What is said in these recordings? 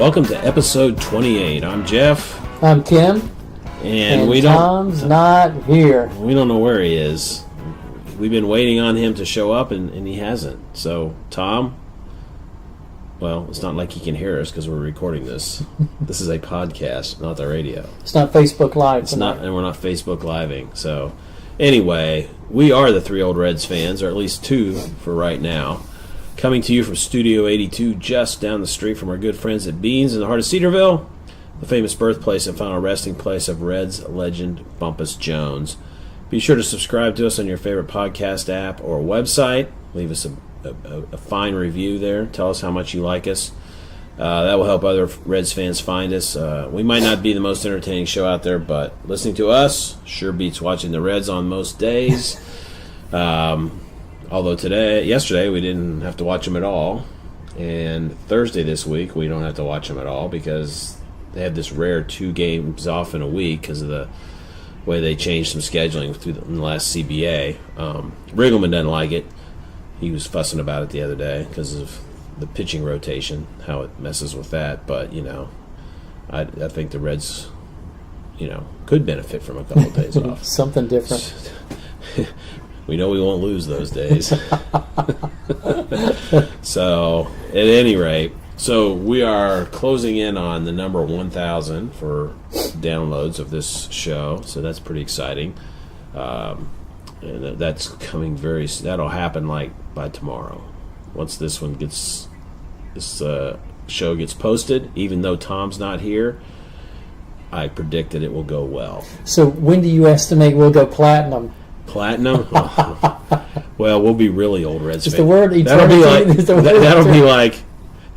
Welcome to episode 28. I'm Jeff. I'm Kim. And Tom's not here. We don't know where he is. We've been waiting on him to show up, and he hasn't. So, Tom, well, it's not like he can hear us because we're recording this. This is a podcast, not the radio. It's not Facebook Live. It's not, and we're not Facebook Living. So, anyway, we are the Three Old Reds fans, or at least two for right now. Coming to you from Studio 82, just down the street from our good friends at Beans in the heart of Cedarville, the famous birthplace and final resting place of Reds legend Bumpus Jones. Be sure to subscribe to us on your favorite podcast app or website. Leave us a fine review there. Tell us how much you like us. That will help other Reds fans find us. We might not be the most entertaining show out there, but listening to us sure beats watching the Reds on most days. Although yesterday, we didn't have to watch them at all. And Thursday this week, we don't have to watch them at all because they have this rare 2 games off in a week because of the way they changed some scheduling in the last CBA. Riggleman doesn't like it. He was fussing about it the other day because of the pitching rotation, how it messes with that. But, I think the Reds, could benefit from a couple of days off. Something different. We know we won't lose those days. So, at any rate, we are closing in on the number 1,000 for downloads of this show. So that's pretty exciting. And that's coming that'll happen by tomorrow. Once this show gets posted, even though Tom's not here, I predict that it will go well. So when do you estimate we'll go platinum? Platinum? Well, we'll be really old Reds fans. The word eternity. That'll be like,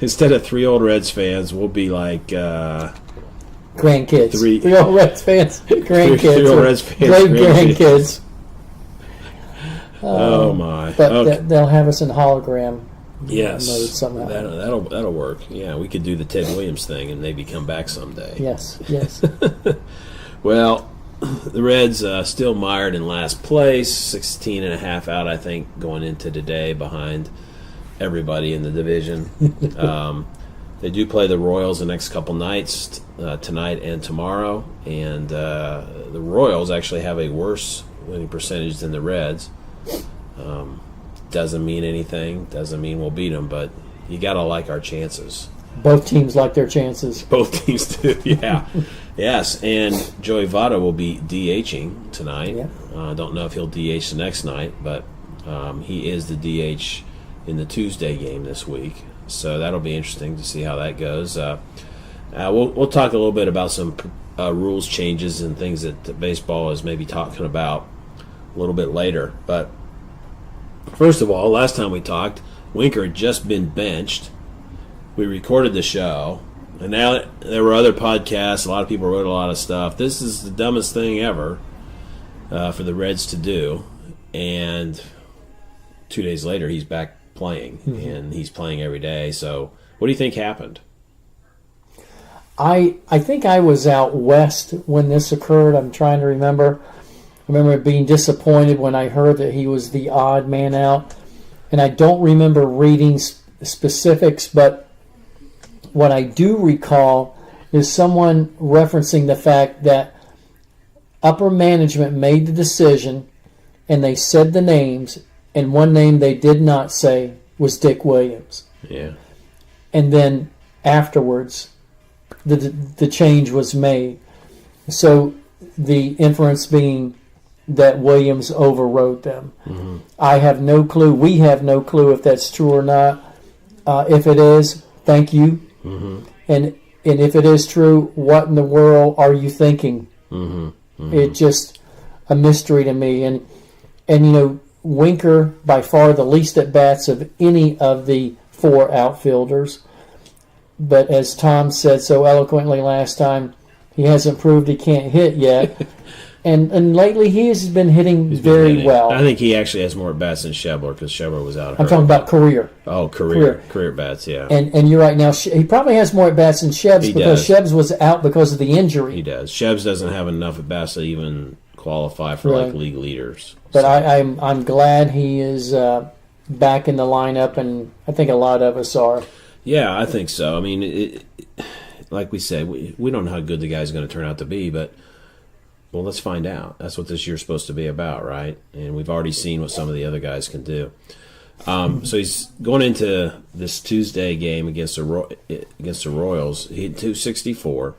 instead of 3 old Reds fans, we'll be like grandkids. 3 old Reds fans, grandkids. 3 old Reds fans, great grandkids. Oh my! But okay. They'll have us in hologram. Yes, mode somehow. That'll work. Yeah, we could do the Ted Williams thing and maybe come back someday. Yes. Well, the Reds still mired in last place, 16.5 out, I think, going into today behind everybody in the division. They do play the Royals the next couple nights, tonight and tomorrow, and the Royals actually have a worse winning percentage than the Reds. Doesn't mean anything, doesn't mean we'll beat them, but you got to like our chances. Both teams like their chances. Both teams do, yeah. Yes, and Joey Votto will be DHing tonight. Yeah. Don't know if he'll DH the next night, but he is the DH in the Tuesday game this week. So that'll be interesting to see how that goes. We'll talk a little bit about some rules changes and things that baseball is maybe talking about a little bit later. But first of all, last time we talked, Winker had just been benched. We recorded the show, and now there were other podcasts. A lot of people wrote a lot of stuff. This is the dumbest thing ever for the Reds to do. And 2 days later, he's back playing, and he's playing every day. So what do you think happened? I think I was out west when this occurred. I'm trying to remember. I remember being disappointed when I heard that he was the odd man out. And I don't remember reading specifics, but what I do recall is someone referencing the fact that upper management made the decision and they said the names, and one name they did not say was Dick Williams. Yeah. And then afterwards, the change was made. So the inference being that Williams overrode them. Mm-hmm. I have no clue. We have no clue if that's true or not. If it is, thank you. Mm-hmm. And if it is true, what in the world are you thinking? Mm-hmm. Mm-hmm. It's just a mystery to me. And Winker, by far the least at bats of any of the 4 outfielders. But as Tom said so eloquently last time, he hasn't proved he can't hit yet. And lately he has been hitting very well. I think he actually has more at-bats than Schebler because Schebler was out. I'm talking about career. Oh, career at-bats, yeah. And you're right now. He probably has more at-bats than Shebs because Shebs was out because of the injury. He does. Shebs doesn't have enough at-bats to even qualify for league leaders. But so. I'm glad he is back in the lineup, and I think a lot of us are. Yeah, I think so. I mean, like we said, we don't know how good the guy's going to turn out to be, but, well, let's find out. That's what this year's supposed to be about, right? And we've already seen what some of the other guys can do. So he's going into this Tuesday game against the Royals. He hit 264,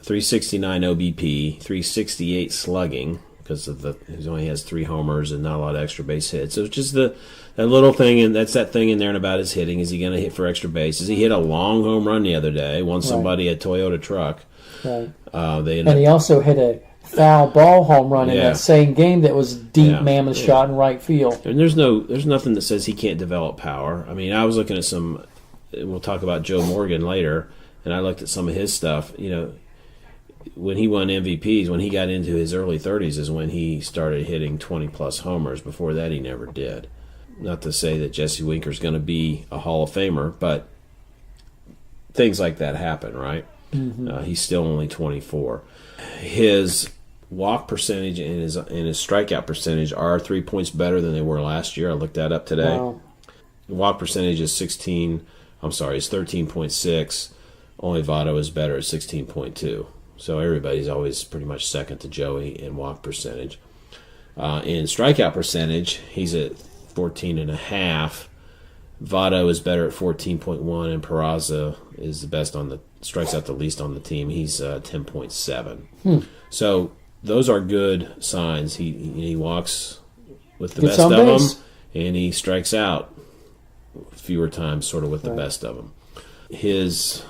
369 OBP, 368 slugging because he only has 3 homers and not a lot of extra base hits. So it's just that little thing, and that's that thing in there about his hitting. Is he going to hit for extra bases? He hit a long home run the other day, won somebody a Toyota truck. Right. And he also hit a foul ball home run in that same game that was deep mammoth shot in right field. And there's nothing that says he can't develop power. I mean, I was looking at some. We'll talk about Joe Morgan later, and I looked at some of his stuff. You know, when he won MVPs, when he got into his early 30s, is when he started hitting 20-plus homers. Before that, he never did. Not to say that Jesse Winker's going to be a Hall of Famer, but things like that happen, right? Mm-hmm. He's still only 24. His walk percentage and his strikeout percentage are 3 points better than they were last year. I looked that up today. Wow. The walk percentage is 13.6. Only Votto is better at 16.2. So everybody's always pretty much second to Joey in walk percentage. In strikeout percentage, he's at 14.5. Votto is better at 14.1, and Peraza is the best strikes out the least on the team. He's 10.7. So those are good signs. He walks with the best of them, and he strikes out fewer times, sort of with the best of them. His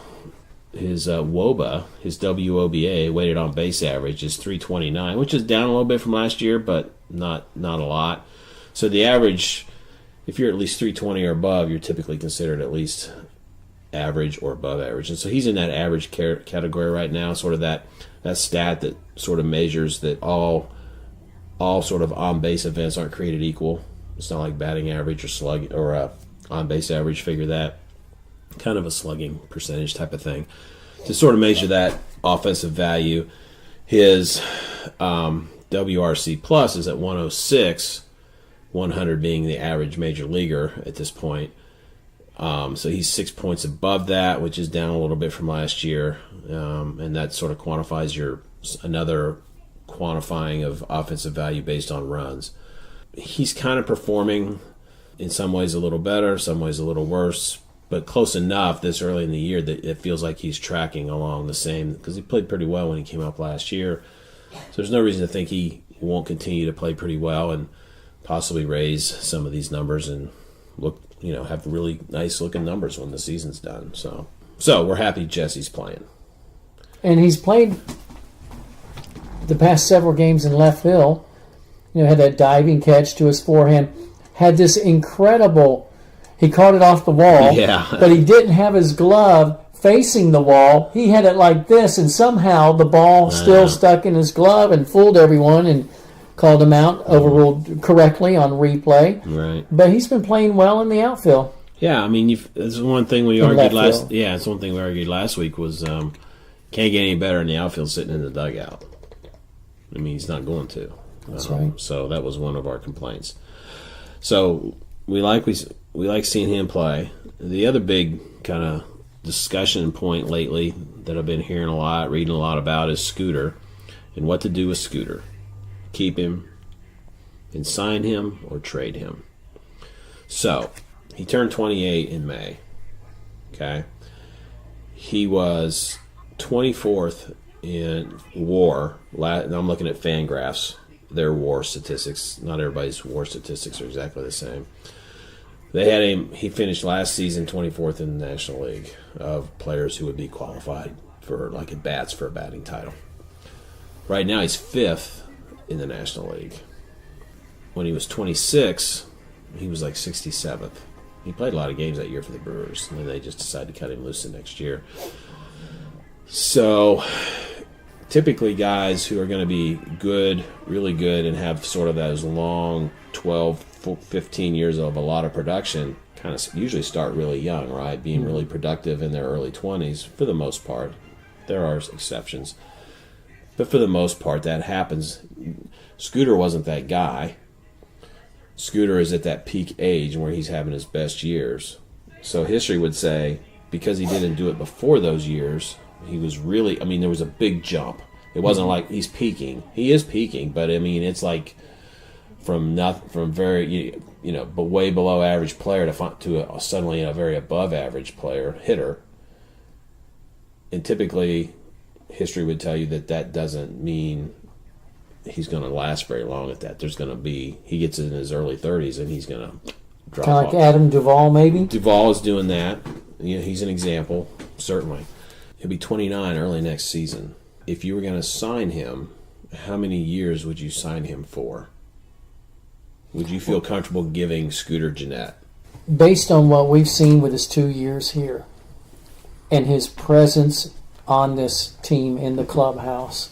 WOBA, his WOBA, weighted on base average, is 329, which is down a little bit from last year, but not a lot. So the average, if you're at least 320 or above, you're typically considered at least average or above average. And so he's in that average category right now, sort of that stat that sort of measures that all sort of on-base events aren't created equal. It's not like batting average or slug or on-base average, figure that. Kind of a slugging percentage type of thing. To sort of measure that offensive value, his WRC plus is at 106, 100 being the average major leaguer at this point. So he's 6 points above that, which is down a little bit from last year. And that sort of quantifies another quantifying of offensive value based on runs. He's kind of performing in some ways a little better, some ways a little worse, but close enough this early in the year that it feels like he's tracking along the same, because he played pretty well when he came up last year. So there's no reason to think he won't continue to play pretty well and possibly raise some of these numbers and have really nice looking numbers when the season's done. So we're happy Jesse's playing. And he's played the past several games in left field. Had that diving catch to his forehand. Had this incredible, he caught it off the wall, but he didn't have his glove facing the wall. He had it like this, and somehow the ball still stuck in his glove and fooled everyone and called him out, overruled correctly on replay. Right. But he's been playing well in the outfield. Yeah, I mean, that's one thing we argued last. Yeah, it's one thing we argued last week was can't get any better in the outfield sitting in the dugout. I mean, he's not going to. That's right. So that was one of our complaints. So we like seeing him play. The other big kind of discussion point lately that I've been hearing a lot, reading a lot about is Scooter and what to do with Scooter. Keep him and sign him or trade him. So he turned 28 in May. Okay. He was 24th in WAR. I'm looking at Fangraphs. Their WAR statistics. Not everybody's WAR statistics are exactly the same. They had him. He finished last season 24th in the National League of players who would be qualified for at bats for a batting title. Right now he's 5th in the National League. When he was 26, he was 67th. He played a lot of games that year for the Brewers, and then they just decided to cut him loose the next year. So typically guys who are going to be good, really good, and have sort of those long 12, 15 years of a lot of production kind of usually start really young, right? Being really productive in their early 20s for the most part. There are exceptions. But for the most part, that happens. Scooter wasn't that guy. Scooter is at that peak age where he's having his best years. So history would say because he didn't do it before those years, he was really, I mean, there was a big jump. It wasn't like he's peaking. He is peaking, but I mean, it's like from very, but way below average player to suddenly a very above average player, hitter. And typically, history would tell you that doesn't mean he's going to last very long at that. He gets in his early 30s and he's going to drop off. Kind of like Adam Duvall, maybe? Duvall is doing that. He's an example, certainly. He'll be 29 early next season. If you were going to sign him, how many years would you sign him for? Would you feel comfortable giving Scooter Gennett? Based on what we've seen with his 2 years here and his presence on this team in the clubhouse,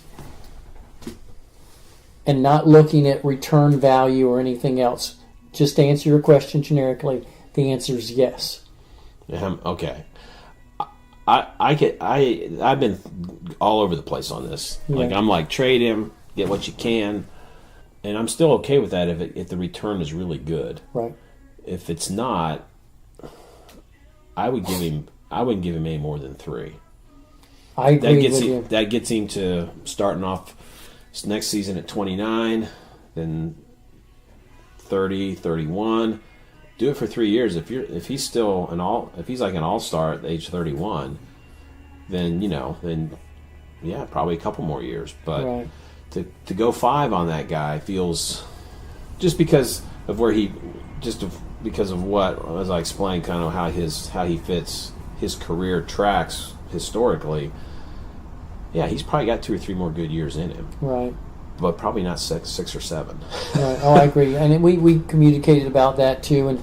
and not looking at return value or anything else, just to answer your question generically, the answer is yes. Okay. I've been all over the place on this. Yeah. Like, I'm like, trade him, get what you can, and I'm still okay with that if the return is really good. Right. If it's not, I wouldn't give him any more than 3. I agree with you. That gets him to starting off next season at 29, then 30, 31. Do it for 3 years. If he's still if he's like an all-star at age 31, then probably a couple more years. But right. to go 5 on that guy feels, just because of what, as I explained, kind of how he fits his career tracks historically. Yeah, he's probably got 2 or 3 more good years in him. Right. But probably not 6 or 7. Right. Oh, I agree. And we communicated about that too. And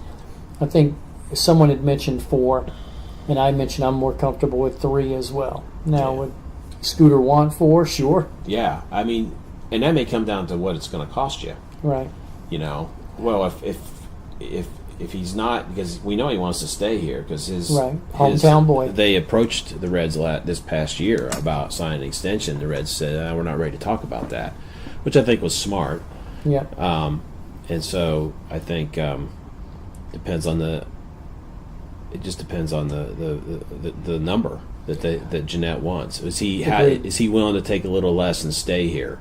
I think someone had mentioned 4, and I mentioned I'm more comfortable with 3 as well. Now, would Scooter want 4? Sure. Yeah. I mean, and that may come down to what it's going to cost you. Right. Well, if he's not, because we know he wants to stay here, because his hometown boy. They approached the Reds this past year about signing an extension. The Reds said, we're not ready to talk about that, which I think was smart. Yeah. And so I think depends on the number that Gennett wants. Is he willing to take a little less and stay here?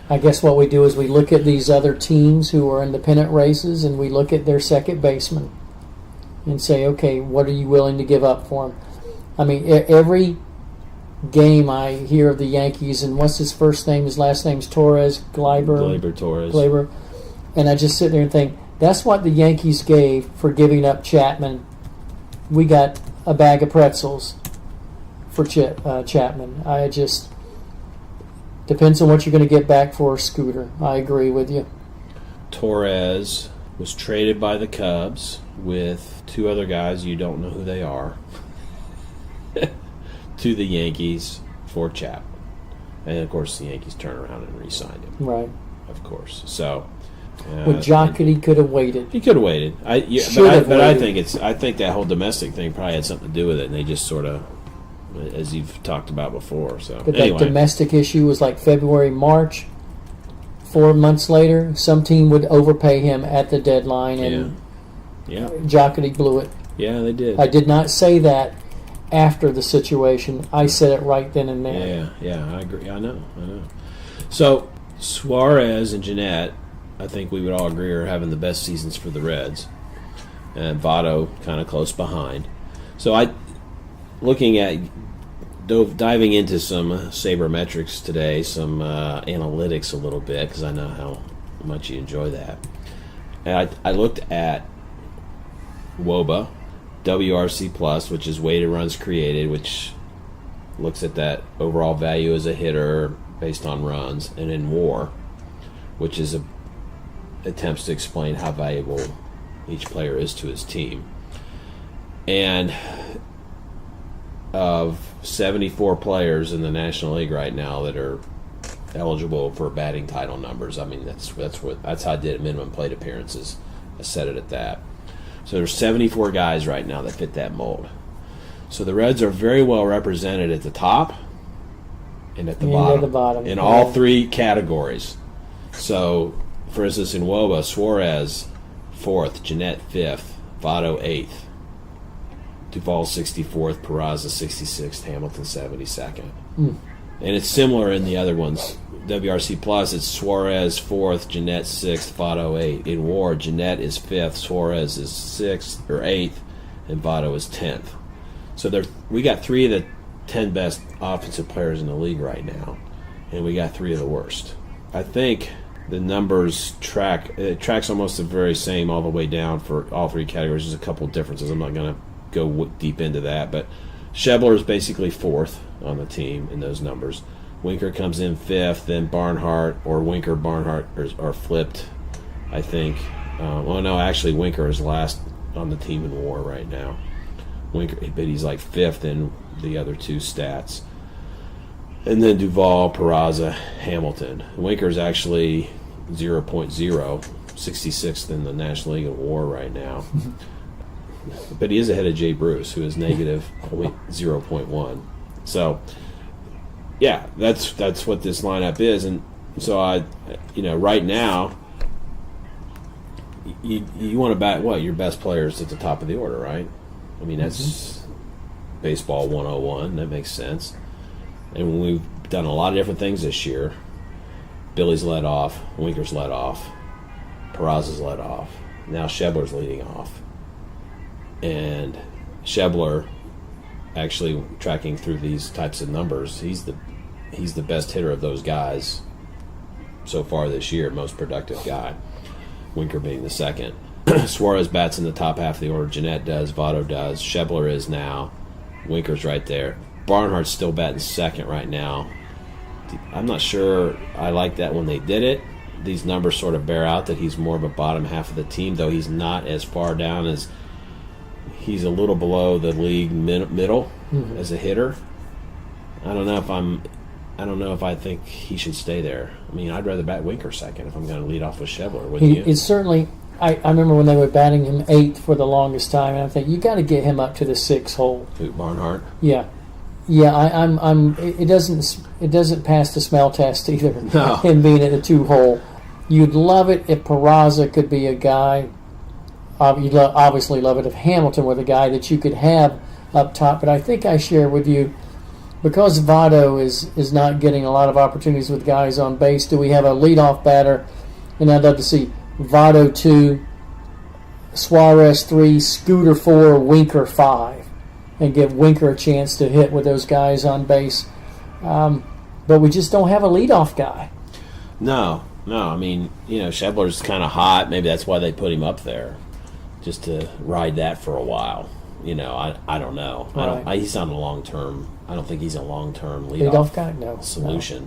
I guess what we do is we look at these other teams who are in the pennant races, and we look at their second baseman and say, okay, what are you willing to give up for him? I mean, every game I hear of the Yankees, and what's his first name? His last name's Torres, Gleyber. And I just sit there and think, that's what the Yankees gave for giving up Chapman. We got a bag of pretzels for Chapman. Depends on what you're going to get back for Scooter. I agree with you. Torres was traded by the Cubs with 2 other guys, you don't know who they are, to the Yankees for Chapman. And, of course, the Yankees turned around and re-signed him. Right. Of course. So, Jocketty could have waited. He could have waited. I think that whole domestic thing probably had something to do with it, and they just sort of, as you've talked about before. So, but that domestic issue was like February, March. 4 months later, some team would overpay him at the deadline, and Jocketty blew it. Yeah, they did. I did not say that after the situation. I said it right then and there. Yeah, I agree. I know. So, Suarez and Gennett, I think we would all agree, are having the best seasons for the Reds. And Votto kind of close behind. So, diving into some sabermetrics today, some analytics a little bit, because I know how much you enjoy that. And I looked at WOBA, WRC Plus, which is weighted runs created, which looks at that overall value as a hitter based on runs, and in WAR, which is attempts to explain how valuable each player is to his team. And of 74 players in the National League right now that are eligible for batting title numbers, I mean that's how I did it, minimum plate appearances. I set it at that. So there's 74 guys right now that fit that mold. So the Reds are very well represented at the top and at the bottom. In all 3 categories. So, for instance, in WOBA, Suarez 4th, Gennett 5th, Votto 8th. Duvall 64th, Peraza 66th, Hamilton 72nd. And it's similar in the other ones. WRC Plus, it's Suarez 4th, Gennett 6th, Votto 8th. In WAR, Gennett is 5th, Suarez is 6th or 8th, and Votto is 10th. So we got 3 of the 10 best offensive players in the league right now, and we got 3 of the worst. I think the numbers tracks almost the very same all the way down for all 3 categories. There's a couple of differences. I'm not going to go deep into that, but Schebler is basically 4th on the team in those numbers. Winker comes in 5th, then Barnhart or Winker, Barnhart are flipped, I think. Actually Winker is last on the team in WAR right now. Winker, but he's like 5th in the other 2 stats. And then Duvall, Peraza, Hamilton. Winker's actually 0.0, 66th in the National League of WAR right now. But he is ahead of Jay Bruce, who is negative 0.1. So, yeah, that's what this lineup is. And so, right now, you want to bat your best players at the top of the order, right? I mean, that's baseball 101. That makes sense. And we've done a lot of different things this year. Billy's led off. Winker's led off. Peraza's led off. Now Schebler's leading off. And Schebler, actually tracking through these types of numbers, he's the best hitter of those guys so far this year, most productive guy. Winker being the second. Suarez bats in the top half of the order. Gennett does. Votto does. Schebler is now. Winker's right there. Barnhart's still batting second right now. I'm not sure I like that when they did it. These numbers sort of bear out that he's more of a bottom half of the team, though he's not as far down as he's a little below the league middle as a hitter. I don't know if I think he should stay there. I mean, I'd rather bat Winker second if I'm going to lead off with Schebler. Wouldn't you? It's certainly. I remember when they were batting him 8th for the longest time, and I think you got to get him up to the 6th hole. Who, Barnhart? Yeah. It doesn't pass the smell test either. No. Him being at the 2 hole. You'd love it if Peraza could be a guy. You'd obviously love it if Hamilton were the guy that you could have up top. But I think I share with you, because Votto is not getting a lot of opportunities with guys on base, do we have a leadoff batter? And I'd love to see Votto 2, Suarez 3, Scooter 4, Winker 5, and give Winker a chance to hit with those guys on base. But we just don't have a leadoff guy. No. I mean, Schebler's kind of hot. Maybe that's why they put him up there, just to ride that for a while. I don't know. Right. He's not a long-term. I don't think he's a long-term leadoff guy. No solution.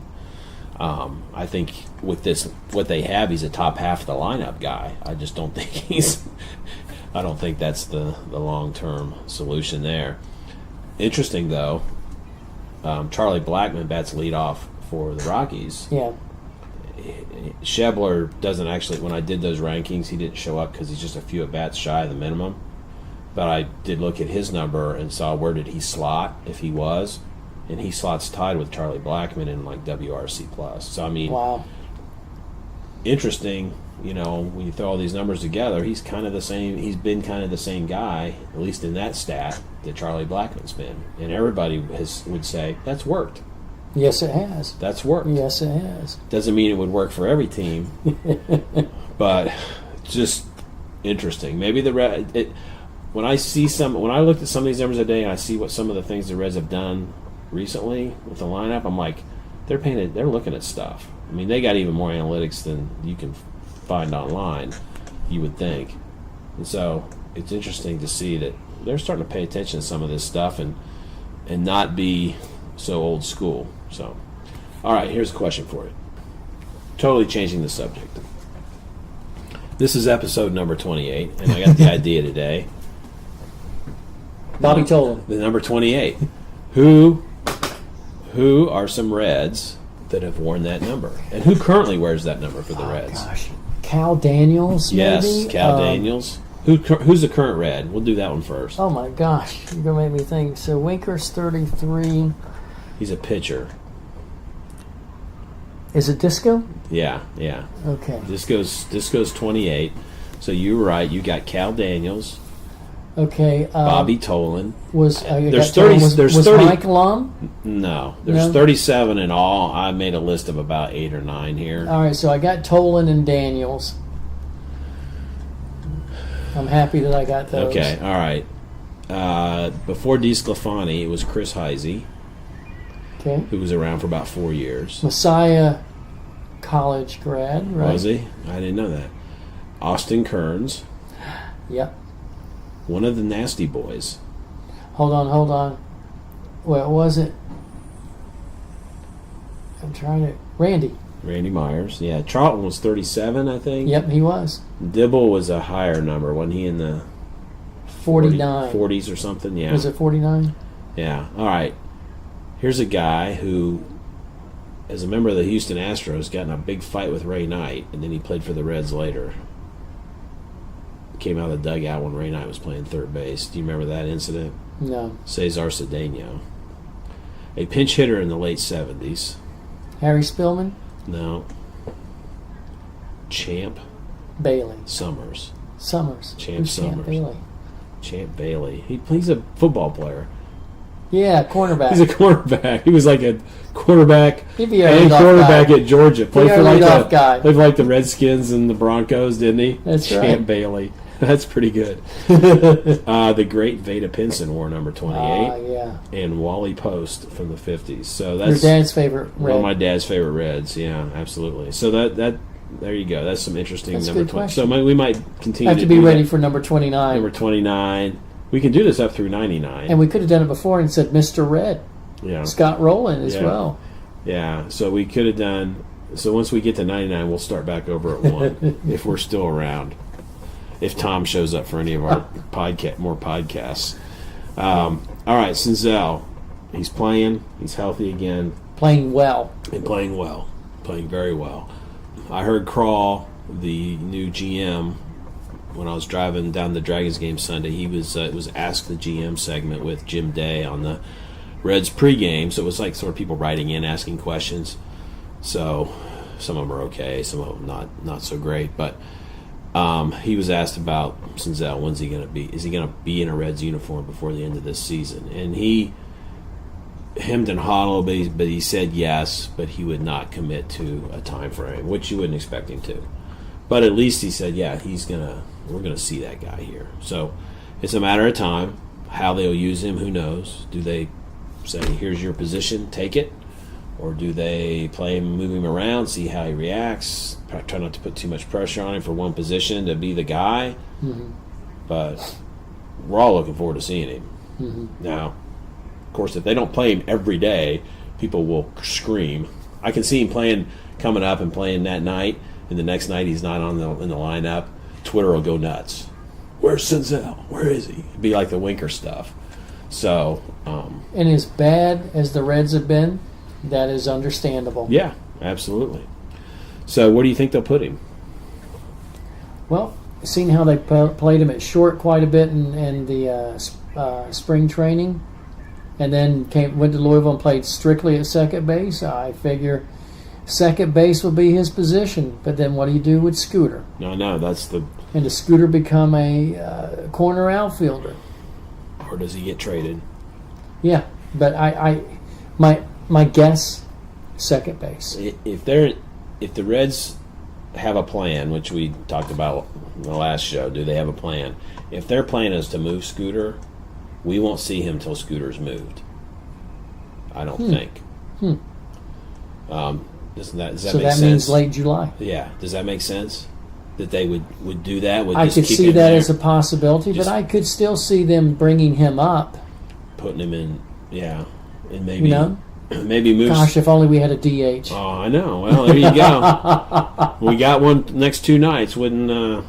No. I think with this, what they have, he's a top half of the lineup guy. I just don't think I don't think that's the long-term solution there. Interesting though, Charlie Blackmon bats leadoff for the Rockies. Yeah. Schebler doesn't actually. When I did those rankings, he didn't show up because he's just a few at bats shy of the minimum. But I did look at his number and saw where did he slot if he was, and he slots tied with Charlie Blackmon in like WRC Plus. So I mean, wow, interesting. When you throw all these numbers together, he's kind of the same. He's been kind of the same guy, at least in that stat, that Charlie Blackmon's been, and everybody would say that's worked. Yes, it has. That's worked. Yes, it has. Doesn't mean it would work for every team, but just interesting. Maybe when I looked at some of these numbers today and I see what some of the things the Reds have done recently with the lineup, I'm like, they're looking at stuff. I mean, they got even more analytics than you can find online, you would think. And so it's interesting to see that they're starting to pay attention to some of this stuff and not be so old school. So, all right, here's a question for you. Totally changing the subject. This is episode number 28, and I got the idea today. Bobby told him. The number 28. Who are some Reds that have worn that number? And who currently wears that number for the Reds? Gosh. Cal Daniels, maybe? Yes, Cal Daniels. Who's the current Red? We'll do that one first. Oh, my gosh. You're going to make me think. So, Winker's 33. He's a pitcher. Is it Disco? Yeah. Okay. Disco's 28. So you were right. You got Cal Daniels. Okay. Bobby Tolan. Was There's 30. Was Mike Lum? No, there's 37 in all. I made a list of about 8 or 9 here. All right, so I got Tolan and Daniels. I'm happy that I got those. Okay, all right. Before DeSclafani, it was Chris Heisey, Okay. who was around for about 4 years. Messiah, college grad, right? Was he? I didn't know that. Austin Kearns, Yep. one of the Nasty Boys. Hold on. What was it? I'm trying to... Randy Myers. Yeah, Charlton was 37, I think. Yep, he was. Dibble was a higher number. Wasn't he in the 49. 40s or something? Yeah. Was it 49? Yeah. All right. Here's a guy who, as a member of the Houston Astros, got in a big fight with Ray Knight, and then he played for the Reds later. Came out of the dugout when Ray Knight was playing third base. Do you remember that incident? No. Cesar Cedeno. A pinch hitter in the late 70s. Harry Spillman? No. Champ Bailey. Summers. Champ Summers. Bailey. Champ Bailey. He's a football player. Yeah, cornerback. He's a quarterback. He was like a quarterback He'd be a and leadoff quarterback guy. at Georgia. Played for like the Redskins and the Broncos, didn't he? That's Champ right. Bailey. That's pretty good. The great Vada Pinson wore number 28. Yeah. And Wally Post from the 50s. So Your that's dad's favorite one red. of my dad's favorite Reds. Yeah, absolutely. So that there you go. That's some interesting That's a number good 20. question. So we might continue Have to to be do ready that. for number 29. Number 29. We can do this up through 99. And we could have done it before and said Mr. Red. Yeah. Scott Rowland as Yeah. well. Yeah, so we could have done. So once we get to 99, we'll start back over at 1 if we're still around. If Tom shows up for any of our more podcasts. All right, Senzel. He's playing. He's healthy again. Playing well. And playing well. Playing very well. I heard Crawl, the new GM, when I was driving down the Dragons game Sunday. He was it was Ask the GM segment with Jim Day on the Reds pregame, so it was like sort of people writing in, asking questions. So some of them are okay, some of them not so great. But he was asked about Senzel. When's he going to be? Is he going to be in a Reds uniform before the end of this season? And he hemmed and hawed a little bit, but he said yes, but he would not commit to a time frame, which you wouldn't expect him to. But at least he said, yeah, we're gonna see that guy here. So it's a matter of time. How they'll use him, who knows? Do they say, here's your position, take it? Or do they play him, move him around, see how he reacts, try not to put too much pressure on him for one position to be the guy? Mm-hmm. But we're all looking forward to seeing him. Mm-hmm. Now, of course, if they don't play him every day, people will scream. I can see him coming up and playing that night, and the next night he's not in the lineup. Twitter will go nuts. Where's Senzel? Where is he? It'd be like the Winker stuff. So, And as bad as the Reds have been, that is understandable. yeah, absolutely. So, where do you think they'll put him? Well, seeing how they played him at short quite a bit in the spring training, and then went to Louisville and played strictly at second base, I figure second base will be his position. But then what do you do with Scooter? No, that's the... And does Scooter become a corner outfielder? Or does he get traded? Yeah, but my guess, second base. If the Reds have a plan, which we talked about in the last show, do they have a plan? If their plan is to move Scooter, we won't see him till Scooter's moved. I don't think. Does that make sense? So that means late July. Yeah. Does that make sense? That they would do that? I could see that there, as a possibility, but I could still see them bringing him up. putting him in, yeah, and maybe You move. Gosh, if only we had a DH. Oh, I know. Well, there you go. We got one next 2 nights. Wouldn't that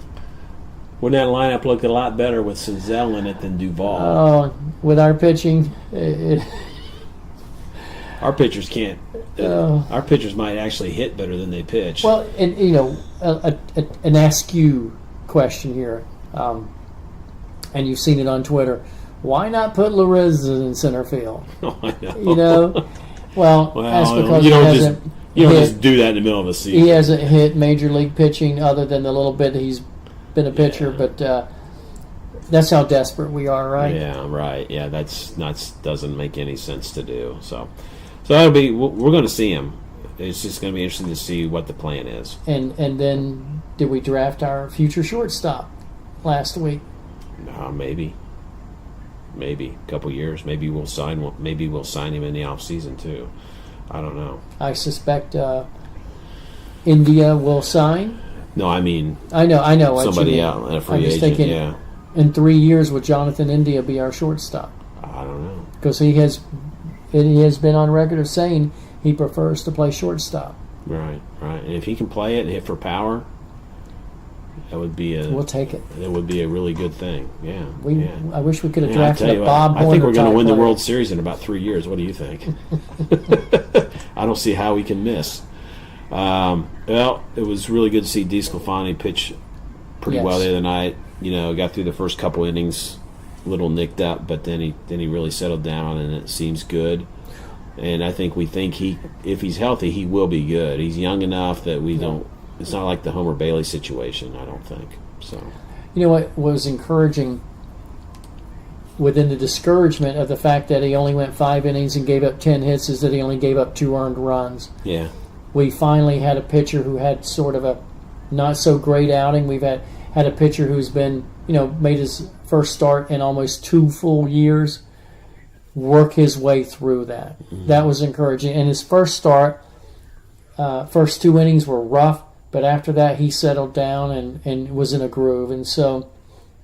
lineup look a lot better with Senzel in it than Duvall? Oh, with our pitching, Our pitchers can't. Our pitchers might actually hit better than they pitch. well, and an askew question here, and you've seen it on Twitter. Why not put Larez in center field? Oh, I know. Well, that's because you he don't hasn't just do that in the middle of a season. He hasn't hit major league pitching other than the little bit he's been a pitcher. Yeah. But That's how desperate we are, right? Yeah, right. Yeah, that's doesn't make any sense to do. So that'll be. We're going to see him. It's just going to be interesting to see what the plan is. And then did we draft our future shortstop last week? Maybe a couple years. Maybe we'll sign him in the off season too. I don't know. I suspect India will sign. No, I mean I know somebody out in a free agent. Thinking, yeah. In 3 years, would Jonathan India be our shortstop? I don't know, because he has been on record of saying he prefers to play shortstop. Right. And if he can play it and hit for power, that would be we'll take it. That would be a really good thing. Yeah. I wish we could have drafted a Bob I think we're going to win player. the World Series in about 3 years. What do you think? I don't see how we can miss. Well, it was really good to see DeSclafani pitch pretty well the other night. Got through the first couple innings, a little nicked up, but then he really settled down, and it seems good. And I think if he's healthy, he will be good. He's young enough that we don't. It's not like the Homer Bailey situation, I don't think. So, what was encouraging within the discouragement of the fact that he only went 5 innings and gave up 10 hits is that he only gave up 2 earned runs. Yeah. We finally had a pitcher who had sort of a not so great outing. We've had a pitcher who's been, made his first start in almost 2 full years, work his way through that. Mm-hmm. That was encouraging. And his first start, first 2 innings were rough, but after that he settled down and was in a groove. And so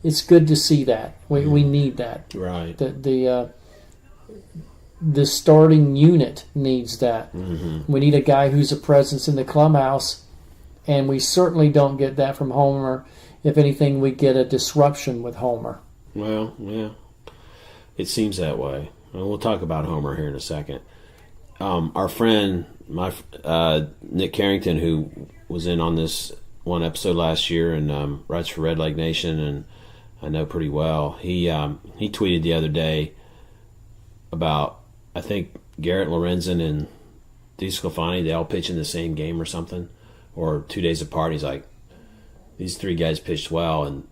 it's good to see that. We need that. Right. The starting unit needs that. Mm-hmm. We need a guy who's a presence in the clubhouse, and we certainly don't get that from Homer. If anything, we get a disruption with Homer. Well, yeah. It seems that way. We'll talk about Homer here in a second. Our friend, Nick Carrington, who was in on this one episode last year and writes for Red Leg Nation, and I know pretty well. He tweeted the other day about, I think, Garrett Lorenzen and DeSclafani, they all pitch in the same game or something, or 2 days apart. He's like, these 3 guys pitched well, and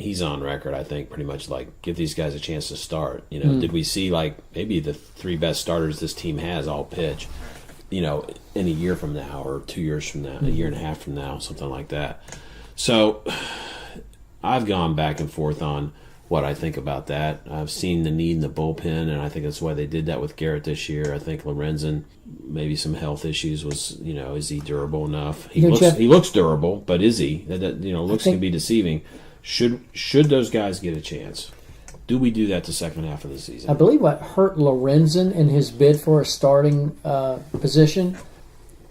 he's on record, I think, pretty much like, give these guys a chance to start. Did we see like maybe the 3 best starters this team has all pitch, in a year from now or 2 years from now, a year and a half from now, something like that. So I've gone back and forth on what I think about that. I've seen the need in the bullpen, and I think that's why they did that with Garrett this year. I think Lorenzen, maybe some health issues was, is he durable enough? He looks durable, but is he? Looks can be deceiving. Should those guys get a chance? Do we do that the second half of the season? I believe what hurt Lorenzen in his bid for a starting position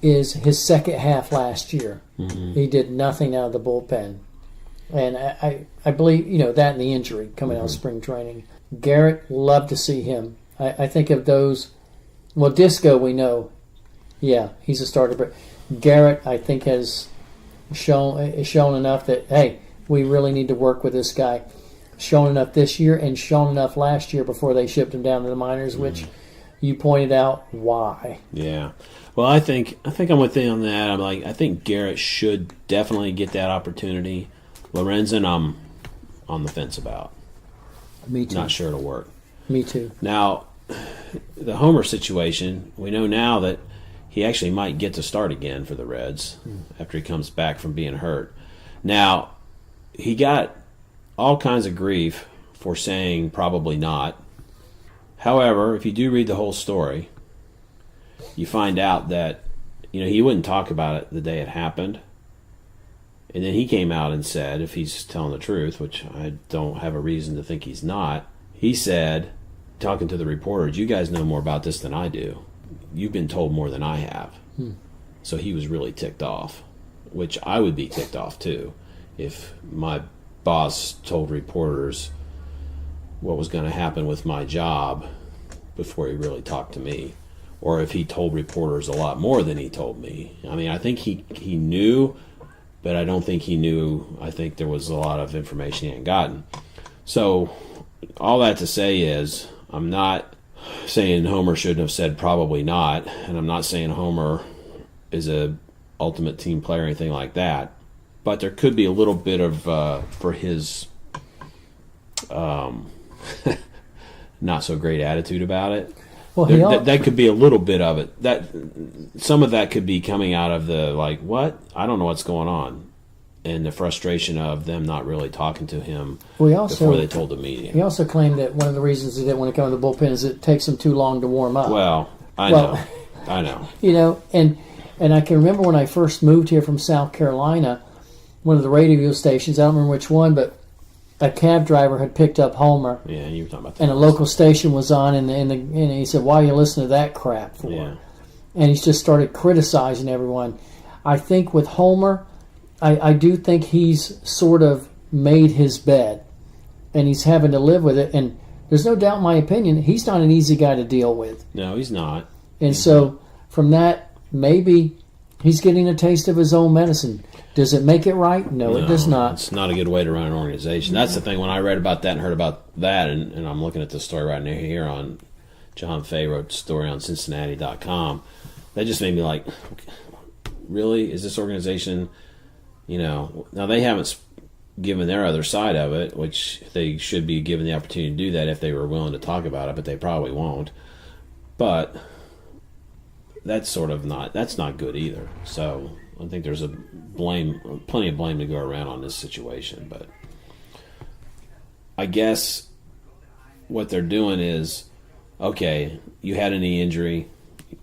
is his second half last year. Mm-hmm. He did nothing out of the bullpen. And I believe, that and the injury coming out of spring training. Garrett, love to see him. I think of those. Well, Disco, we know. Yeah, he's a starter. But Garrett, I think, has shown enough that, hey, we really need to work with this guy. Shown enough this year and shown enough last year before they shipped him down to the minors, which you pointed out why. Yeah. Well, I think I'm with you on that. I think Garrett should definitely get that opportunity. Lorenzen, I'm on the fence about. Me too. Not sure it'll work. Me too. Now, the Homer situation, we know now that he actually might get to start again for the Reds after he comes back from being hurt. Now, he got all kinds of grief for saying probably not. However, if you do read the whole story, you find out that he wouldn't talk about it the day it happened. And then he came out and said, if he's telling the truth, which I don't have a reason to think he's not, he said, talking to the reporters, you guys know more about this than I do. You've been told more than I have. So he was really ticked off, which I would be ticked off too if my boss told reporters what was going to happen with my job before he really talked to me, or if he told reporters a lot more than he told me. I think he knew, but I don't think he knew. I think there was a lot of information he hadn't gotten. So all that to say is, I'm not saying Homer shouldn't have said probably not, and I'm not saying Homer is a ultimate team player or anything like that, but there could be a little bit of, for his not so great attitude about it. Well, that could be a little bit of it. That some of that could be coming out of the like, what? I don't know what's going on, and the frustration of them not really talking to him before they told the media. He also claimed that one of the reasons he didn't want to come to the bullpen is it takes him too long to warm up. Well, I know. You know, and I can remember when I first moved here from South Carolina, one of the radio stations, I don't remember which one, but a cab driver had picked up Homer. Yeah, you were talking about that. And a local station was on, and he said, "Why are you listening to that crap for?" Yeah. And he just started criticizing everyone. I think with Homer, I do think he's sort of made his bed, and he's having to live with it. And there's no doubt, in my opinion, he's not an easy guy to deal with. No, he's not. And so from that, maybe he's getting a taste of his own medicine. Does it make it right? No, it does not. It's not a good way to run an organization. That's the thing. When I read about that and heard about that, and I'm looking at the story right now here on John Fay wrote a story on Cincinnati.com, that just made me like, really? Is this organization, now they haven't given their other side of it, which they should be given the opportunity to do that if they were willing to talk about it, but they probably won't. But that's not good either. So I think there's plenty of blame to go around on this situation. But I guess what they're doing is, okay, you had a knee injury,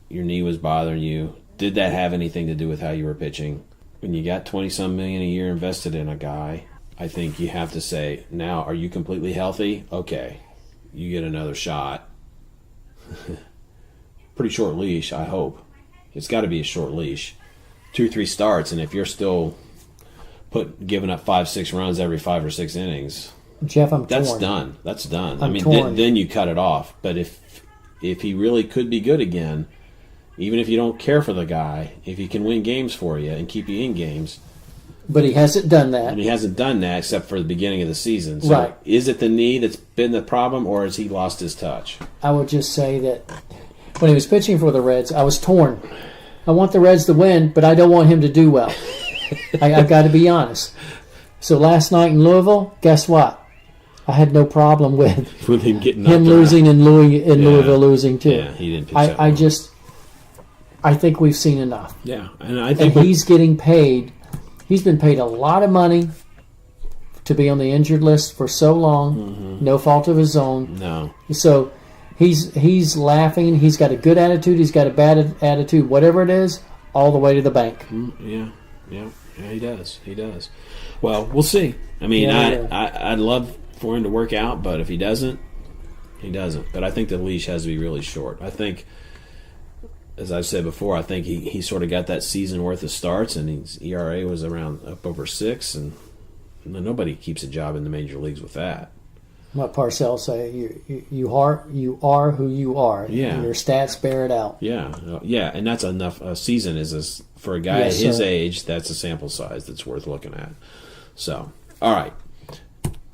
your knee was bothering you. Did that have anything to do with how you were pitching? When you got $20-some million a year invested in a guy, I think you have to say, now, are you completely healthy? Okay, you get another shot. Pretty short leash, I hope. It's got to be a short leash. 2 or 3 starts, and if you're still giving up 5-6 runs every 5 or 6 innings, Jeff, I'm that's torn. done. That's done. I'm torn. Then you cut it off. But if he really could be good again, even if you don't care for the guy, if he can win games for you and keep you in games. But he hasn't done that. And he hasn't done that except for the beginning of the season. So right. Is it the knee that's been the problem, or has he lost his touch? I would just say that when he was pitching for the Reds, I was torn. I want the Reds to win, but I don't want him to do well. I've got to be honest. So last night in Louisville, guess what? I had no problem with him getting him losing and Louisville losing too. Yeah, he didn't pitch that well. I think we've seen enough. Yeah, and he's getting paid. He's been paid a lot of money to be on the injured list for so long, no fault of his own. No. So he's laughing. He's got a good attitude. He's got a bad attitude. Whatever it is, all the way to the bank. Yeah, he does. Well, we'll see. I mean, I'd love for him to work out, but if he doesn't, he doesn't. But I think the leash has to be really short. I think, as I've said before, I think he sort of got that season worth of starts, and his ERA was around up over 6, and nobody keeps a job in the major leagues with that. What Parcells say, you are who you are. Yeah. Your stats bear it out. Yeah, and that's enough. A season is for a guy at his age, that's a sample size that's worth looking at. So, all right,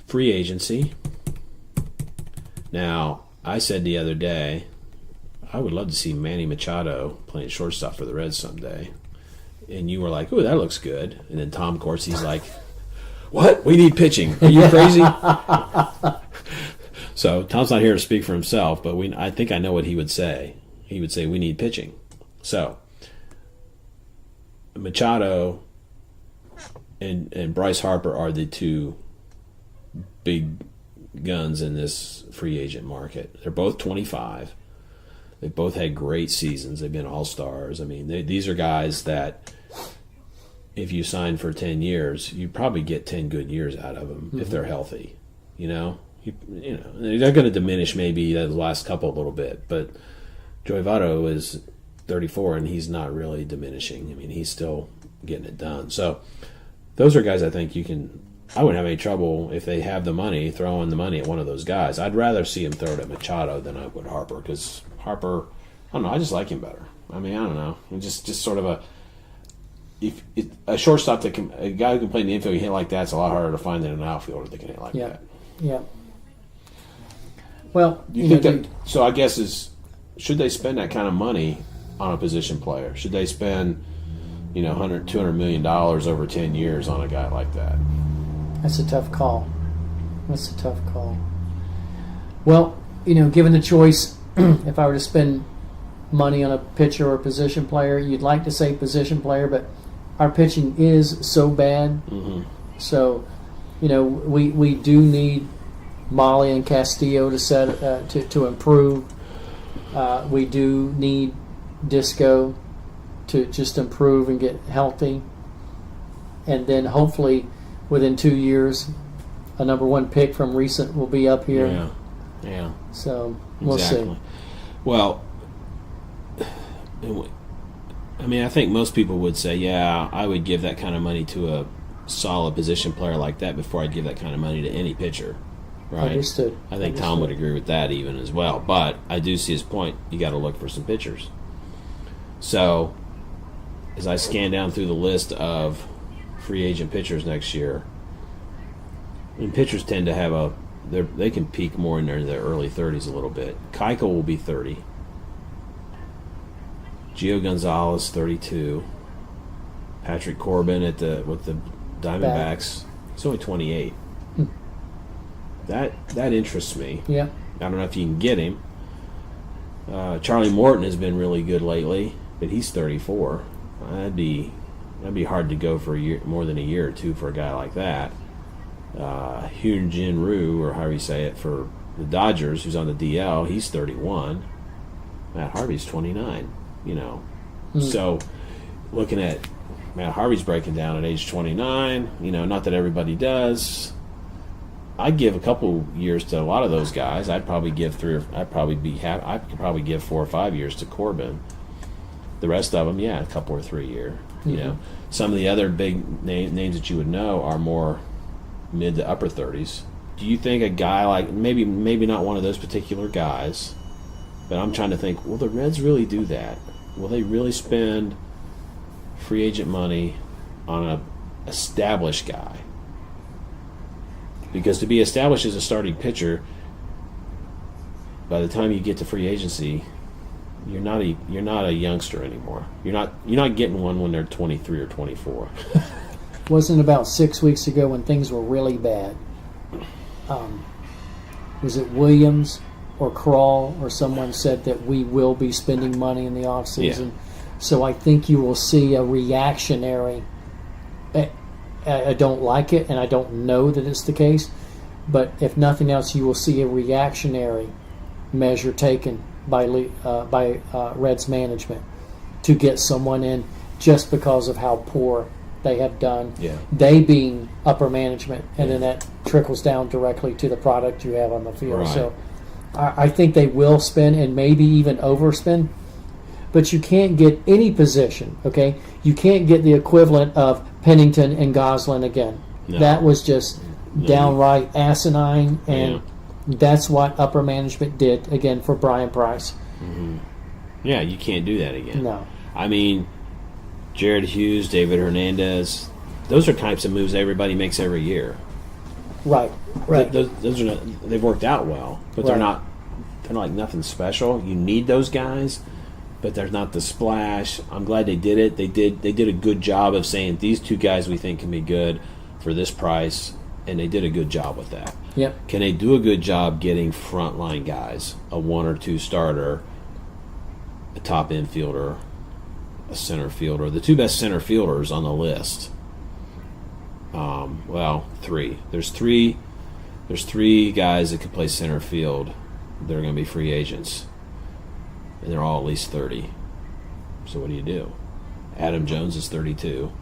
free agency. Now, I said the other day, I would love to see Manny Machado playing shortstop for the Reds someday. And you were like, "Ooh, that looks good." And then Tom Corsi's like, "What? We need pitching. Are you crazy?" So Tom's not here to speak for himself, but I think I know what he would say. He would say, "We need pitching." So Machado and Bryce Harper are the two big guns in this free agent market. They're both 25. They've both had great seasons. They've been all-stars. I mean, these are guys that if you sign for 10 years, you probably get 10 good years out of them if they're healthy. They're going to diminish maybe the last couple a little bit, but Joey Votto is 34 and he's not really diminishing. I mean, he's still getting it done. So those are guys I think I wouldn't have any trouble if they have the money, throwing the money at one of those guys. I'd rather see him throw it at Machado than I would Harper, because Harper, I don't know, I just like him better. I mean, I don't know. Just sort of a shortstop a guy who can play in the infield, you hit like that's a lot harder to find than an outfielder that can hit like that. Yeah. Well, so I guess should they spend that kind of money on a position player? Should they spend, $100-200 million over 10 years on a guy like that? That's a tough call. That's a tough call. Well, given the choice, if I were to spend money on a pitcher or position player, you'd like to say position player, but our pitching is so bad. Mm-hmm. So, we do need Molly and Castillo to improve. We do need Disco to just improve and get healthy. And then hopefully within 2 years, a number one pick from recent will be up here. Yeah. So we'll see. Well, I mean, I think most people would say, yeah, I would give that kind of money to a solid position player like that before I'd give that kind of money to any pitcher. Right? Understood. I think Tom would agree with that even as well. But I do see his point. You got to look for some pitchers. So as I scan down through the list of free agent pitchers next year, and pitchers tend to have they can peak more in their early 30s a little bit. Keuchel will be 30. Gio Gonzalez, 32. Patrick Corbin with the Diamondbacks, he's only 28. That interests me. Yeah. I don't know if you can get him. Charlie Morton has been really good lately, but he's 34. That'd be hard to go for more than a year or two for a guy like that. Hyun Jin Ryu, or however you say it, for the Dodgers, who's on the DL, he's 31. Matt Harvey's 29. So looking at Matt Harvey's breaking down at age 29. Not that everybody does. I'd give a couple years to a lot of those guys. I'd probably give I could probably give 4 or 5 years to Corbin. The rest of them, a couple or 3 year. Some of the other big names that you would know are more mid to upper 30s. Do you think a guy like maybe not one of those particular guys, but I'm trying to think, will the Reds really do that? Will they really spend free agent money on an established guy? Because to be established as a starting pitcher, by the time you get to free agency, you're not a youngster anymore. You're not getting one when they're 23 or 24. Wasn't about 6 weeks ago when things were really bad. Was it Williams or Krall or someone said that we will be spending money in the offseason? Yeah. So I think you will see a reactionary. I don't like it, and I don't know that it's the case, but if nothing else, you will see a reactionary measure taken by Reds management to get someone in just because of how poor they have done. Yeah. They being upper management, and then that trickles down directly to the product you have on the field. Right. So I think they will spend and maybe even overspend, but you can't get any position, okay? You can't get the equivalent of Pennington and Goslin again. No. That was just downright asinine, and that's what upper management did, again, for Brian Price. Mm-hmm. Yeah, you can't do that again. No. I mean, Jared Hughes, David Hernandez, those are types of moves everybody makes every year. Right. Those are they've worked out well, but they're not like nothing special. You need those guys, but they're not the splash. I'm glad they did it. They did a good job of saying these two guys we think can be good for this price, and they did a good job with that. Yep. Can they do a good job getting frontline guys, a 1 or 2 starter, a top infielder, a center fielder, the 2 best center fielders on the list? Well, 3. There's three guys that could play center field. They're going to be free agents, and they're all at least 30. So what do? Adam Jones is 32.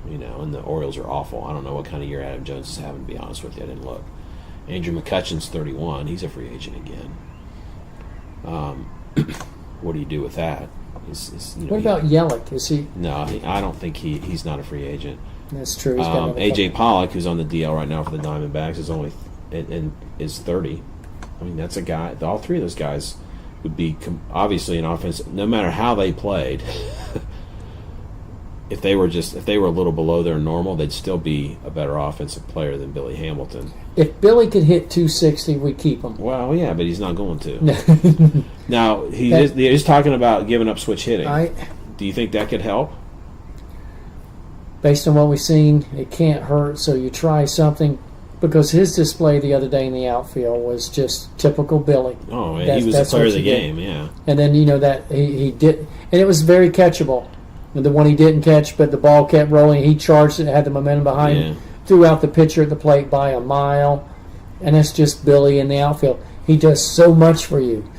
And the Orioles are awful. I don't know what kind of year Adam Jones is having, to be honest with you. I didn't look. Andrew McCutcheon's 31. He's a free agent again. What do you do with that? What about Yelich? Is he? No, I don't think he's not a free agent. That's true. A.J. Pollock, who's on the DL right now for the Diamondbacks, is 30. I mean, that's a guy. All 3 of those guys would be obviously an offense. No matter how they played, if they were a little below their normal, they'd still be a better offensive player than Billy Hamilton. If Billy could hit 260, we'd keep him. Well, yeah, but he's not going to. Now he's talking about giving up switch hitting. Do you think that could help? Based on what we've seen, it can't hurt. So you try something. because his display the other day in the outfield was just typical Billy. Oh, yeah, he was the player of the game, yeah. And then, that he did, and it was very catchable. And the one he didn't catch, but the ball kept rolling. He charged it, had the momentum behind him, threw out the pitcher at the plate by a mile. And that's just Billy in the outfield. He does so much for you.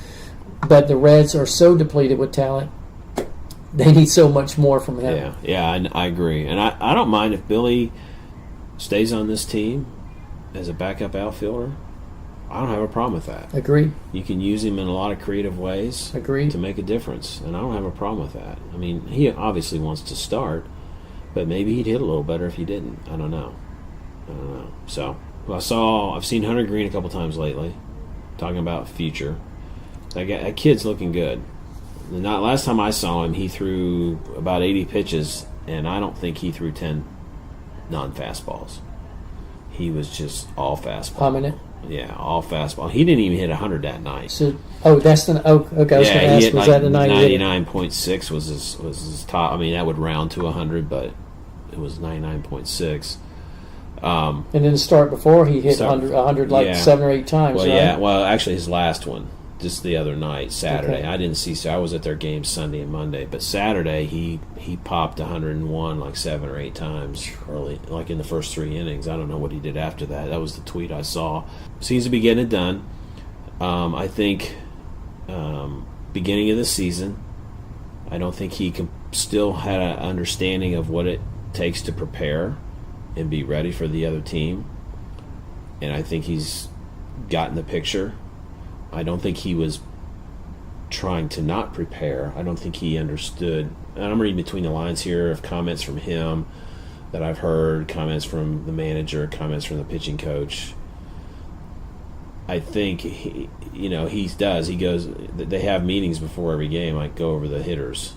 But the Reds are so depleted with talent, they need so much more from him. Yeah, I agree. And I don't mind if Billy stays on this team as a backup outfielder. I don't have a problem with that. Agreed. You can use him in a lot of creative ways Agreed. to make a difference, and I don't have a problem with that. I mean, he obviously wants to start, but maybe he'd hit a little better if he didn't. I don't know. So, I've seen Hunter Greene a couple times lately, talking about future. That kid's looking good. Last time I saw him, he threw about 80 pitches, and I don't think he threw 10 non-fastballs. He was just all fastball. Humming it? Yeah, all fastball. He didn't even hit 100 that night. So, that's the... Oh, okay, I was going to ask, was that the night? 99.6 was his top. I mean, that would round to 100, but it was 99.6. And then the start before, he hit 100 like 7 or 8 times, well, right? Yeah, well, actually his last one, just the other night, Saturday. Okay. I didn't see, so I was at their games Sunday and Monday, but Saturday he popped 101 like 7 or 8 times early, like in the first 3 innings. I don't know what he did after that. That was the tweet I saw. Seems to be getting it done. I think beginning of the season, I don't think he still had an understanding of what it takes to prepare and be ready for the other team. And I think he's gotten the picture. I don't think he was trying to not prepare. I don't think he understood. And I'm reading between the lines here of comments from him that I've heard, comments from the manager, comments from the pitching coach. I think he does. He goes, they have meetings before every game, like go over the hitters.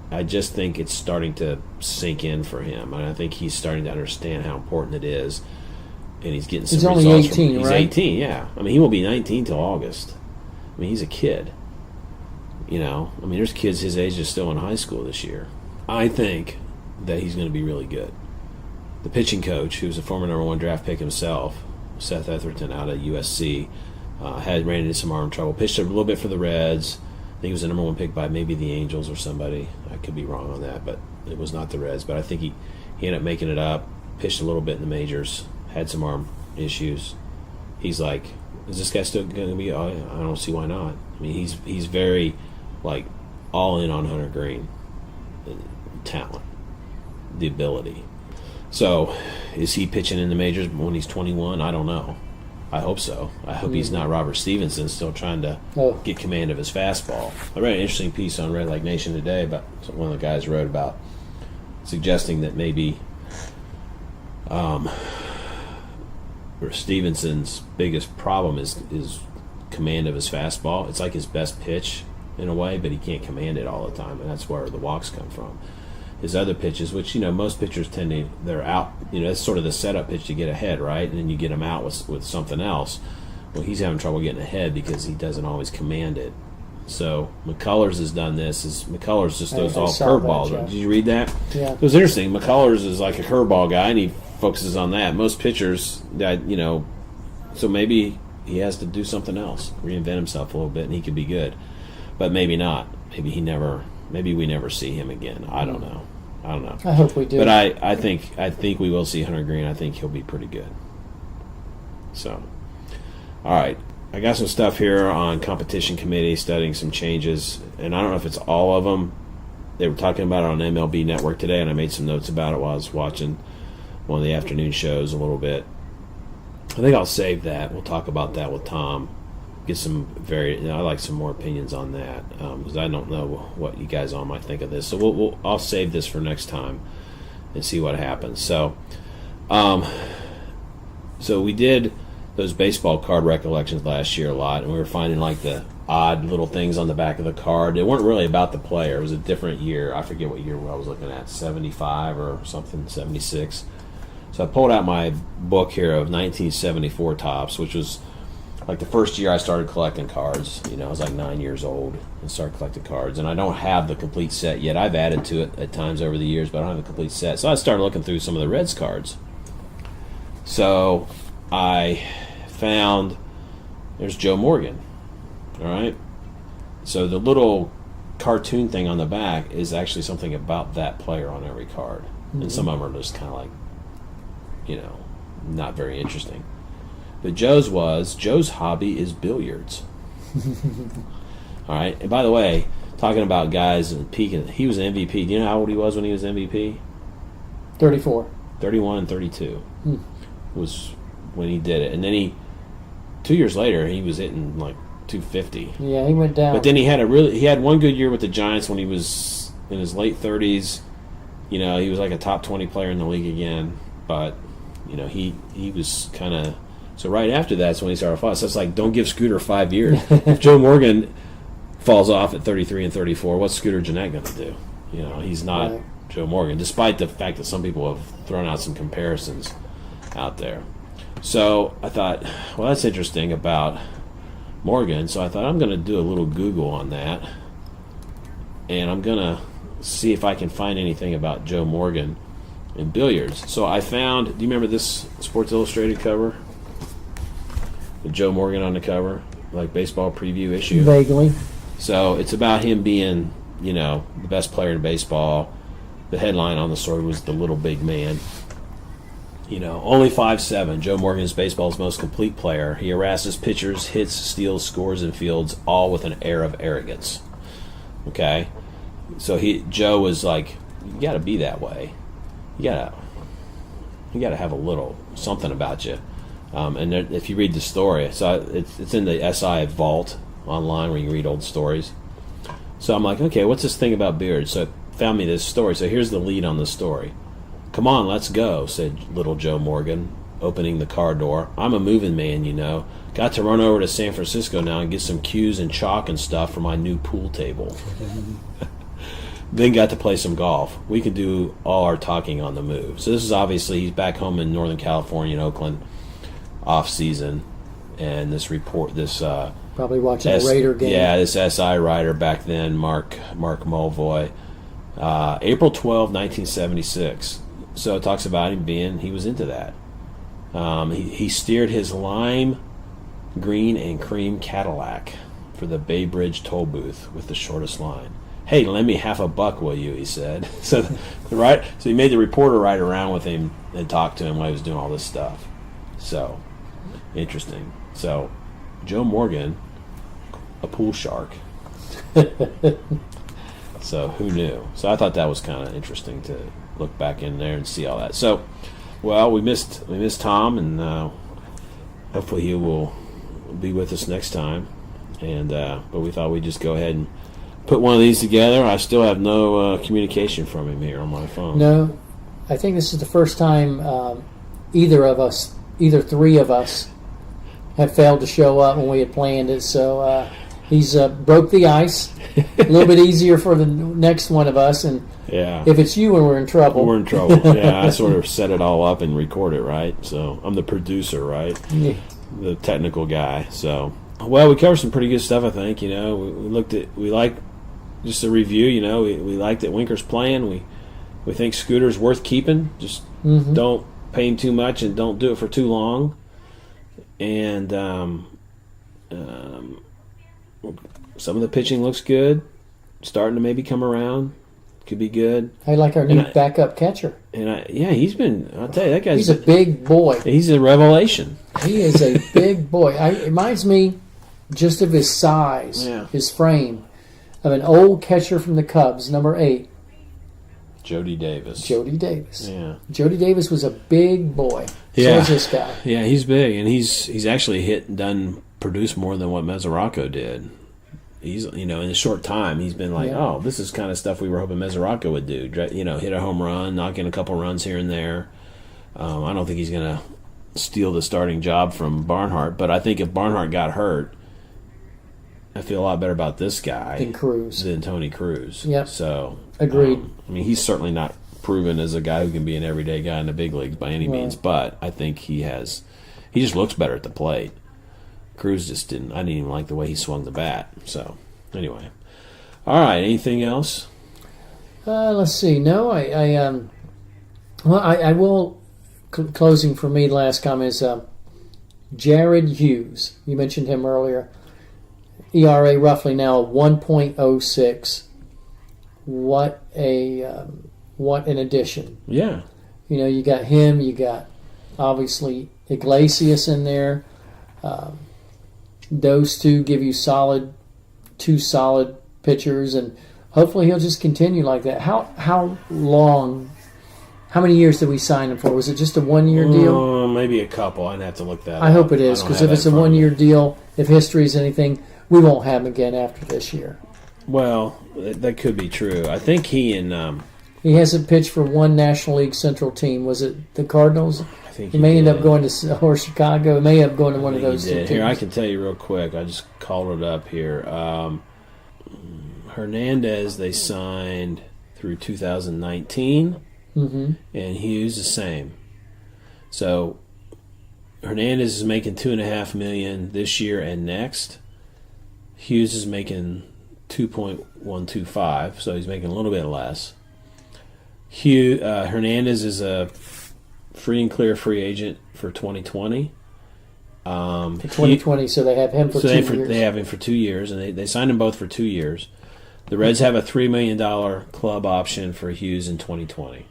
I just think it's starting to sink in for him, and I think he's starting to understand how important it is, and he's getting some results. He's only 18, He's right? 18, yeah. I mean, he will be 19 till August. I mean, he's a kid. I mean, there's kids his age that's still in high school this year. I think that he's going to be really good. The pitching coach, who's a former number 1 draft pick himself, Seth Etherton out of USC, ran into some arm trouble, pitched a little bit for the Reds. I think he was the number 1 pick by maybe the Angels or somebody. I could be wrong on that, but it was not the Reds. But I think he ended up making it up, pitched a little bit in the majors, had some arm issues. He's like, is this guy still going to be? I don't see why not. I mean, he's very, all in on Hunter Greene. Talent, the ability. So, is he pitching in the majors when he's 21? I don't know. I hope so. I hope he's not Robert Stevenson still trying to get command of his fastball. I read an interesting piece on Red Leg Nation today about one of the guys wrote about suggesting that maybe Stevenson's biggest problem is command of his fastball. It's like his best pitch in a way, but he can't command it all the time, and that's where the walks come from. His other pitches, which, most pitchers they're out, that's sort of the setup pitch to get ahead, right? And then you get him out with something else. Well, he's having trouble getting ahead because he doesn't always command it. So McCullers has done this. McCullers just those all curveballs. Did you read that? Yeah. It was interesting. McCullers is like a curveball guy, and he focuses on that. Most pitchers, so maybe he has to do something else, reinvent himself a little bit, and he could be good. But maybe not. Maybe we never see him again. I don't know. I hope we do. But I think we will see Hunter Greene. I think he'll be pretty good. So, all right. I got some stuff here on competition committee, studying some changes, and I don't know if it's all of them. They were talking about it on MLB Network today, and I made some notes about it while I was watching one of the afternoon shows a little bit. I think I'll save that. We'll talk about that with Tom. Get some I like some more opinions on that because I don't know what you guys all might think of this. So I'll save this for next time and see what happens. So, so we did those baseball card recollections last year a lot, and we were finding the odd little things on the back of the card. They weren't really about the player. It was a different year. I forget what year I was looking at, 75 or something, 76. So I pulled out my book here of 1974 Topps, which was the first year I started collecting cards. I was 9 years old and started collecting cards. And I don't have the complete set yet. I've added to it at times over the years, but I don't have the complete set. So I started looking through some of the Reds cards. So I found there's Joe Morgan. All right. So the little cartoon thing on the back is actually something about that player on every card. Mm-hmm. And some of them are just kind of like, not very interesting. But Joe's hobby is billiards. All right. And by the way, talking about guys and peaking, he was an MVP. Do you know how old he was when he was MVP? 34. 31 and 32 was when he did it. And then 2 years later, he was hitting like 250. Yeah, he went down. But then he had one good year with the Giants when he was in his late 30s. He was like a top 20 player in the league again. But, he was kind of... So right after that's when he started falling. So it's like, don't give Scooter 5 years. If Joe Morgan falls off at 33 and 34, what's Scooter Gennett going to do? He's not right. Joe Morgan, despite the fact that some people have thrown out some comparisons out there. So I thought, well, that's interesting about Morgan. So I thought I'm going to do a little Google on that. And I'm going to see if I can find anything about Joe Morgan in billiards. So I found, do you remember this Sports Illustrated cover? With Joe Morgan on the cover, like baseball preview issue. Vaguely. So it's about him being, the best player in baseball. The headline on the story was the little big man. Only 5'7". Joe Morgan is baseball's most complete player. He harasses pitchers, hits, steals, scores, and fields, all with an air of arrogance. Okay? So Joe was like, you got to be that way. You got to have a little something about you. And if you read the story, so it's in the SI Vault online where you can read old stories. So I'm like, okay, what's this thing about beards? So it found me this story. So here's the lead on the story. Come on, let's go, said little Joe Morgan, opening the car door. I'm a moving man, Got to run over to San Francisco now and get some cues and chalk and stuff for my new pool table. Then got to play some golf. We could do all our talking on the move. So this is obviously, he's back home in Northern California in Oakland, off season, and probably watching a Raider game. Yeah, this SI writer back then, Mark Mulvoy, April 12, 1976. So it talks about he was into that. He steered his lime green and cream Cadillac for the Bay Bridge toll booth with the shortest line. Hey, lend me $50, will you? He said. So he made the reporter ride around with him and talk to him while he was doing all this stuff. So interesting. So Joe Morgan, a pool shark. So who knew? So I thought that was kind of interesting to look back in there and see all that. So, well, we missed Tom, and hopefully he will be with us next time. And but we thought we'd just go ahead and put one of these together. I still have no communication from him here on my phone. No, I think this is the first time either three of us have failed to show up when we had planned it. So he's broke the ice. A little bit easier for the next one of us. And yeah, if it's you, when we're in trouble. We're in trouble. Yeah, I sort of set it all up and record it, right? So I'm the producer, right? Yeah. The technical guy. So, well, we covered some pretty good stuff, I think. We like just a review. We like that Winker's playing. We think Scooter's worth keeping. Just don't pay him too much and don't do it for too long. And some of the pitching looks good. Starting to maybe come around. Could be good. I like our new backup catcher. And I'll tell you, that guy's... He's a big boy. He's a revelation. He is a big boy. It reminds me just of his size, his frame, of an old catcher from the Cubs, number 8. Jody Davis. Yeah. Jody Davis was a big boy. So is this guy. Yeah, he's big, and he's actually produced more than what Mesoraco did. He's, in a short time, he's been like, oh, this is kind of stuff we were hoping Mesoraco would do. Hit a home run, knock in a couple runs here and there. I don't think he's going to steal the starting job from Barnhart, but I think if Barnhart got hurt, I feel a lot better about this guy than Tony Cruz. Yep. So agreed. He's certainly not proven as a guy who can be an everyday guy in the big leagues by any means, but I think he just looks better at the plate. Cruz just didn't. I didn't even like the way he swung the bat. So, anyway, all right. Anything else? Let's see. No, I will. Closing for me. Last comment is Jared Hughes, you mentioned him earlier. ERA roughly now 1.06. What an addition. Yeah. You know, you got him, you got obviously Iglesias in there. Those two give you two solid pitchers, and hopefully he'll just continue like that. How many years did we sign him for? Was it just a 1-year deal? Maybe a couple. I'd have to look that up. I hope it is, because if it's a 1-year deal, if history is anything, we won't have him again after this year. Well, that could be true. I think he hasn't pitched for one National League Central team. Was it the Cardinals? I think he may end up going to or Chicago. He may end up going to one of those two teams. Here, I can tell you real quick. I just called it up here. Hernandez they signed through 2019, and Hughes the same. So Hernandez is making $2.5 million this year and next. Hughes is making 2.125, so he's making a little bit less. Hernandez is a free and clear free agent for 2020. For 2020, so they have him for 2 years. They have him for 2 years, and they signed them both for 2 years. The Reds have a $3 million club option for Hughes in 2020.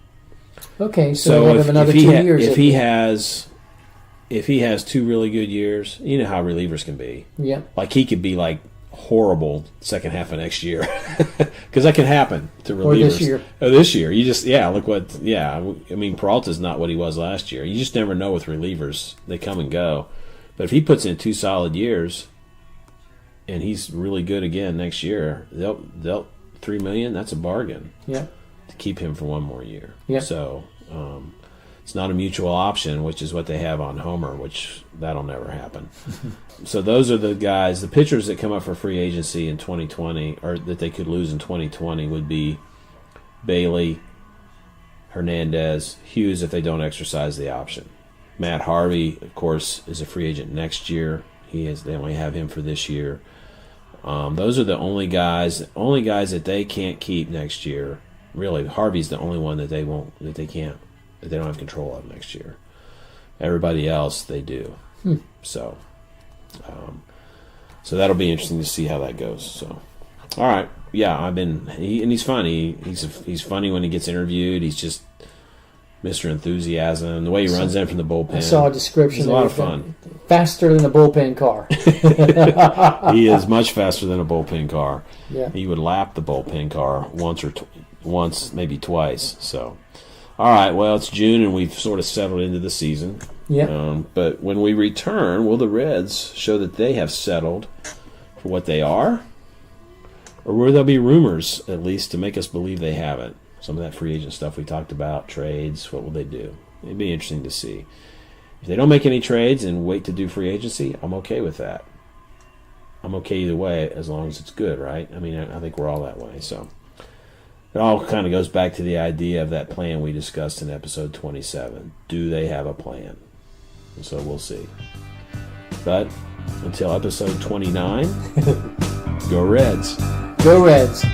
Okay, so they have another 2 years. If he has 2 really good years, you know how relievers can be. Yeah. Like he could be like horrible second half of next year, because that can happen to relievers. Or this year. You just look what I mean, Peralta's not what he was last year. You just never know with relievers; they come and go. But if he puts in 2 solid years, and he's really good again next year, they'll $3 million. That's a bargain. Yeah. To keep him for 1 more year. Yeah. So it's not a mutual option, which is what they have on Homer, which that'll never happen. So those are the guys, the pitchers that come up for free agency in 2020, or that they could lose in 2020, would be Bailey, Hernandez, Hughes if they don't exercise the option. Matt Harvey, of course, is a free agent next year. They only have him for this year. Those are the only guys that they can't keep next year. Really, Harvey's the only one that they don't have control of next year. Everybody else they do. So that'll be interesting to see how that goes. So, all right, yeah, he's funny. He's funny when he gets interviewed. He's just Mr. Enthusiasm. The way he runs in from the bullpen. I saw a description. It's a lot of fun. Faster than a bullpen car. He is much faster than a bullpen car. Yeah. He would lap the bullpen car once, maybe twice. So, all right. Well, it's June and we've sort of settled into the season. Yeah. But when we return, will the Reds show that they have settled for what they are, or will there be rumors at least to make us believe they haven't? Some of that free agent stuff we talked about, trades, what will they do? It'd be interesting to see. If they don't make any trades and wait to do free agency, I'm okay with that. I'm okay either way as long as it's good, right? I mean, I think we're all that way. So it all kind of goes back to the idea of that plan we discussed in episode 27. Do they have a plan? And so we'll see. But until episode 29, go Reds. Go Reds.